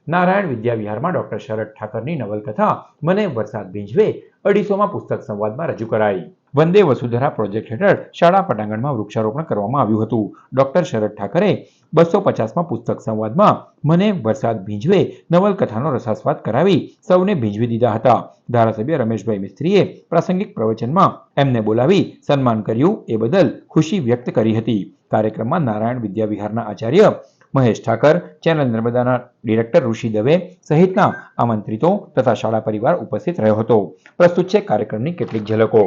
Narayan વિદ્યાવિહારમાં doctor શરદ ઠાકરની નવલકથા મને વરસાદ ભીંજવે 250માં પુસ્તક સંવાદમાં રજૂ કરાઈ. વંદે વસુધરા પ્રોજેક્ટ હેઠળ શાળા પટાંગણમાં વૃક્ષારોપણ કરવામાં આવ્યું હતું. ડોક્ટર શરદ ઠાકરે 250માં પુસ્તક સંવાદમાં મને વરસાદ ભીંજવે નવલકથાનો રસાસ્વાદ કરાવી સૌને ભીંજવી દીધા હતા. ધારાસભ્ય રમેશભાઈ મિસ્ત્રીએ પ્રાસંગિક પ્રવચનમાં એમને બોલાવી સન્માન કર્યું એ બદલ ખુશી વ્યક્ત કરી હતી. કાર્યક્રમમાં નારાયણ વિદ્યાવિહારના આચાર્ય મહેશ ઠાકર, ચેનલ નર્મદાના ડિરેક્ટર ઋષિ દવે સહિતના આમંત્રિતો તથા શાળા પરિવાર ઉપસ્થિત રહ્યો હતો. પ્રસ્તુત છે કાર્યક્રમની કેટલીક ઝલકો.